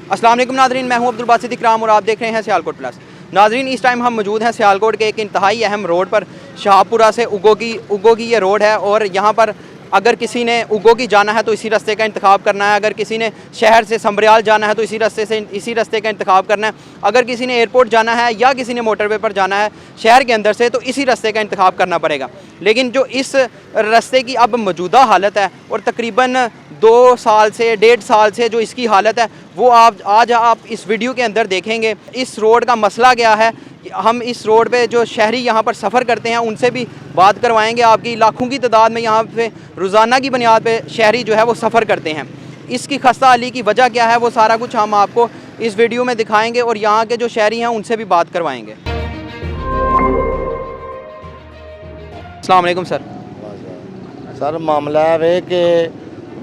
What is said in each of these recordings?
अस्सलाम वालेकुम नाज़रीन, मैं हूं अब्दुल बासित इकराम और आप देख रहे हैं सियालकोट प्लस। नाज़रीन, इस टाइम हम मौजूद हैं सियालकोट के एक इंतहाई अहम रोड पर। शाहपुरा से उगो की ये रोड है और यहाँ पर अगर किसी ने उगो की जाना है तो इसी रास्ते का इंतखाब करना है। अगर किसी ने शहर से संबरियाल जाना है तो इसी रास्ते का इंतखाब करना है। अगर किसी ने एयरपोर्ट जाना है या किसी ने मोटरवे पर जाना है शहर के अंदर से तो इसी रास्ते का इंतखाब करना पड़ेगा। लेकिन जो इस रास्ते की अब मौजूदा हालत है और तकरीबन 2 साल से 1.5 साल से जो इसकी हालत है वो आज आप इस वीडियो के अंदर देखेंगे। इस रोड का मसला क्या है, हम इस रोड पे जो शहरी यहाँ पर सफ़र करते हैं उनसे भी बात करवाएंगे। आपकी लाखों की तादाद में यहाँ पे रोज़ाना की बुनियाद पे शहरी जो है वो सफ़र करते हैं। इसकी खस्ता हाली की वजह क्या है वो सारा कुछ हम आपको इस वीडियो में दिखाएंगे और यहाँ के जो शहरी हैं उनसे भी बात करवाएंगे। अस्सलाम वालेकुम सर। सर मामला है कि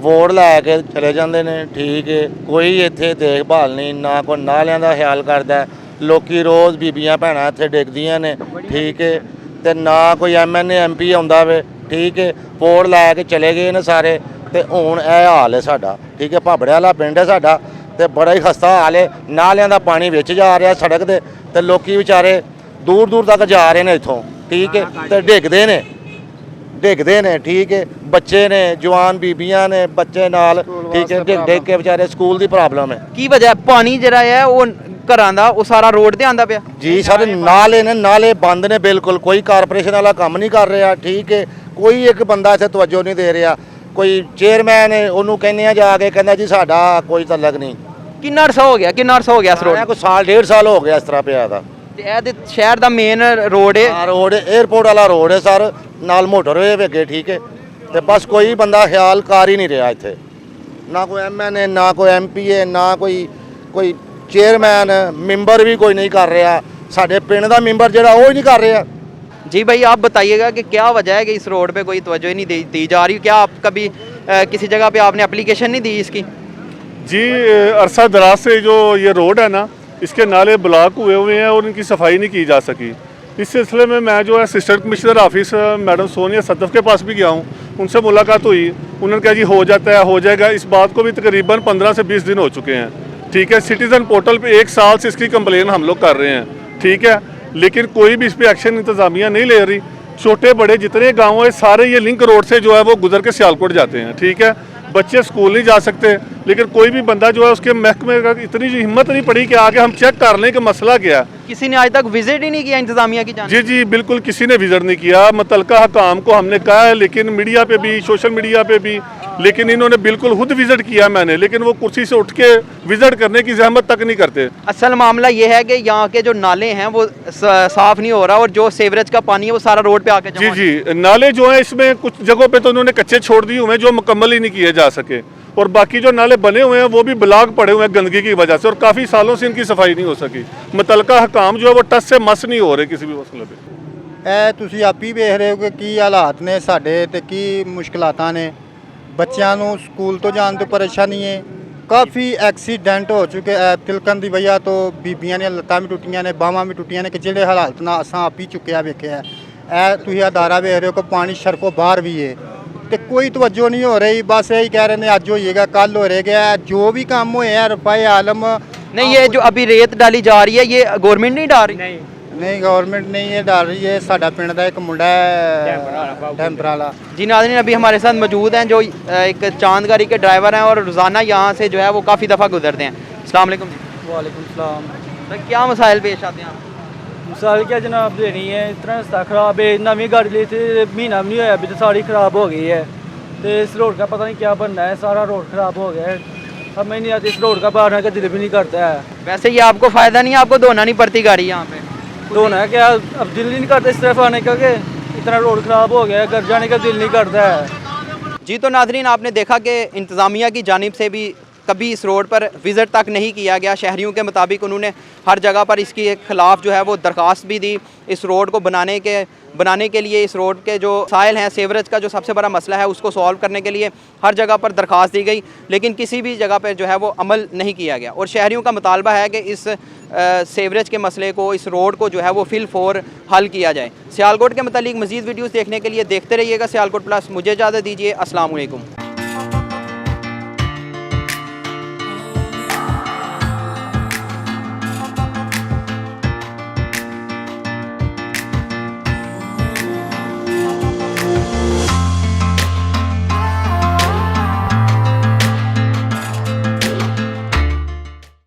वोट लैके चले जाते हैं, ठीक है, कोई इत्थे देखभाल नहीं, ना कोई नालियां का ख्याल करता। लोकी रोज़ बीबियां भैणां इत्थे डिगदियां ने, ठीक है, तो ना कोई MNA MP आउंदा वे, ठीक है। वोट लैके चले गए ने सारे, तो हुण यह हाल है साडा, ठीक है। भाबड़े वाला पिंड है साडा, तो बड़ा ही खस्ता हाल है। नालियां का पानी विच जा रहा सड़क दे, तो लोकी बेचारे दूर दूर तक जा रहे हैं इत्थों, ठीक है, तो डिगदे ने, ठीक है। बच्चे ने, जवान बीबियां ने, बच्चे नाल, ठीक है, डिग के बेचारे स्कूल की प्रॉब्लम है। की वजह पानी जरा है वो घरां दा वो सारा रोड ते आंदा पिया जी सर। नाले बंद ने बिल्कुल, कोई कारपोरेशन वाला काम नहीं कर रहा, ठीक है। कोई एक बंदा इत्थे तवज्जो नहीं दे रहा। कोई चेयरमैन है उन्होंने कहने जाके कहना जी साडा कोई तलक नहीं। किन्ना अरसा हो गया इस रोड कोई साल 1.5 साल हो गया इस तरह पिया था। शहर दा मेन रोड है, रोड एयरपोर्ट वाला रोड है सर, नाल मोटरवे अगे, ठीक है। तो बस कोई बंदा ख्याल कर ही नहीं रहा इत्थे, ना कोई MNA, ना कोई MP, ना कोई चेयरमैन, मैंबर भी कोई नहीं कर रहा। साडे पिंड दा मैंबर जिहड़ा वो ही नहीं कर रहा। जी भाई, आप बताइएगा कि क्या वजह है कि इस रोड पे कोई तवज्जो ही नहीं दी जा रही। क्या आप कभी किसी जगह पे आपने एप्लीकेशन नहीं दी इसकी? जी, अरसा दराज से जो ये रोड है ना, इसके नाले ब्लॉक हुए हैं और इनकी सफाई नहीं की जा सकी। इस सिलसिले में मैं जो है assistant commissioner office madam Sonia Sadaf के पास भी गया हूँ, उनसे मुलाकात हुई। उन्होंने कहा जी हो जाता है, हो जाएगा। इस बात को भी तकरीबन 15 से 20 दिन हो चुके हैं, ठीक है। सिटीज़न पोर्टल पे 1 साल से इसकी कंप्लेन हम लोग कर रहे हैं, ठीक है, लेकिन कोई भी इस पर एक्शन इंतजामिया नहीं ले रही। छोटे बड़े जितने गाँव हैं सारे ये लिंक रोड से जो है वो गुजर के सियालकोट जाते हैं, ठीक है। बच्चे स्कूल नहीं जा सकते, लेकिन कोई भी बंदा जो है उसके महकमे का इतनी हिम्मत नहीं पड़ी कि आगे हम चेक कर लें कि मसला क्या है। किसी ने आज तक विजिट ही नहीं किया इंतजामिया की जानिब? जी बिल्कुल, किसी ने विजिट नहीं किया। मुतलका हकाम को हमने कहा है, लेकिन मीडिया पे भी, सोशल मीडिया पे भी, लेकिन इन्होंने बिल्कुल खुद विजिट किया मैंने, लेकिन वो कुर्सी से उठ के विजिट करने की जहमत तक नहीं करते। असल मामला ये है कि यहाँ के जो नाले हैं वो साफ नहीं हो रहा और जो सीवरेज का पानी है वो सारा रोड पे आके जी नाले जो है इसमें कुछ जगहों पे तो उन्होंने कच्चे छोड़ दिए हुए हैं जो मुकम्मल ही नहीं किए जा सके, और बाकी जो नाले बने हुए हैं वो भी ब्लॉक पड़े हुए हैं गंदगी की वजह से, और काफ़ी सालों से इनकी सफाई नहीं हो सकी। मुतलका हकाम जो है वो टस से मस नहीं हो रहे किसी भी मसले पे। ਇਹ ਤੁਸੀਂ ਆਪ ਹੀ ਵੇਖ ਰਹੇ ਹੋ ਕਿ ਕੀ ਹਾਲਾਤ ਨੇ ਸਾਡੇ ਤੇ ਕੀ ਮੁਸ਼ਕਲਾਤਾਂ ਨੇ। ਬੱਚਿਆਂ ਨੂੰ ਸਕੂਲ ਤੋਂ ਜਾਣ ਤੋਂ ਪਰੇਸ਼ਾਨੀ ਹੈ। ਕਾਫੀ ਐਕਸੀਡੈਂਟ ਹੋ ਚੁੱਕੇ ਹੈ ਤਿਲਕਣ ਦੀ ਵਜ੍ਹਾ ਤੋਂ। ਬੀਬੀਆਂ ਦੀਆਂ ਲੱਤਾਂ ਵੀ ਟੁੱਟੀਆਂ ਨੇ, ਬਾਹਾਂ ਵੀ ਟੁੱਟੀਆਂ ਨੇ ਕਿ ਜਿਹੜੇ ਹਾਲਾਤ ਨਾਲ ਅਸਾਂ ਆਪ ਹੀ ਚੁੱਕਿਆ ਵੇਖਿਆ। ਇਹ ਤੁਸੀਂ ਅਦਾਰਾ ਵੇਖ ਰਹੇ ਹੋ ਕਿ ਪਾਣੀ ਸੜਕੋਂ ਬਾਹਰ ਵੀ ਹੈ ਤੇ ਕੋਈ ਤਵੱਜੋ ਨਹੀਂ ਹੋ ਰਹੀ। बस यही कह रहे हैं आज होइएगा, कल हो रहेगा। जो भी काम हुए हैं रफ़ाए आलम नहीं, ये जो अभी रेत डाली जा रही है ये गवर्नमेंट नहीं डाल रही? नहीं गवर्नमेंट नहीं ये डाल रही है। साडा पिंड का एक मुंडा है डैम्पर वाला। जी नाज़रीन, अभी हमारे साथ मौजूद हैं जो एक चांदगारी के ड्राइवर हैं और रोज़ाना यहाँ से जो है वो काफ़ी दफ़ा गुजरते हैं। अस्सलाम वालेकुम जी। वालेकुम सलाम। सर, क्या मसाइल पेश आते हैं? मिसाल क्या जनाब देनी है, इतना रास्ता ख़राब है। नवी गाड़ी ली थी, महीना भी नहीं होया, अभी तो सारी ख़राब हो गई है। तो इस रोड का पता नहीं क्या बनना है, सारा रोड ख़राब हो गया है। हमें नहीं आती इस रोड का बाहर आने का दिल भी नहीं करता है। वैसे ये आपको फ़ायदा नहीं है, आपको धोना नहीं पड़ती गाड़ी यहाँ पे? धोना है क्या, अब दिल नहीं करता इस तरफ आने का कि इतना रोड ख़राब हो गया है, घर जाने का दिल नहीं करता है। जी तो नाज़रीन, आपने देखा कि इंतज़ामिया की जानिब से भी कभी इस रोड पर विज़िट तक नहीं किया गया। शहरियों के मुताबिक उन्होंने हर जगह पर इसके ख़िलाफ़ जो है वो दरख्वास्त भी दी। इस रोड को बनाने के लिए इस रोड के जो साइल हैं, सीवरेज का जो सबसे बड़ा मसला है उसको सॉल्व करने के लिए हर जगह पर दरख्वास्त दी गई, लेकिन किसी भी जगह पर जो है वो अमल नहीं किया गया। और शहरियों का मुतालबा है कि इस सीवरेज के मसले को, इस रोड को जो है वो फिलफौर हल किया जाए। सियालकोट के मतलब मज़ीद वीडियोज़ देखने के लिए देखते रहिएगा सियालकोट प्लस। मुझे इजाज़त दीजिए। अस्सलाम वालेकुम।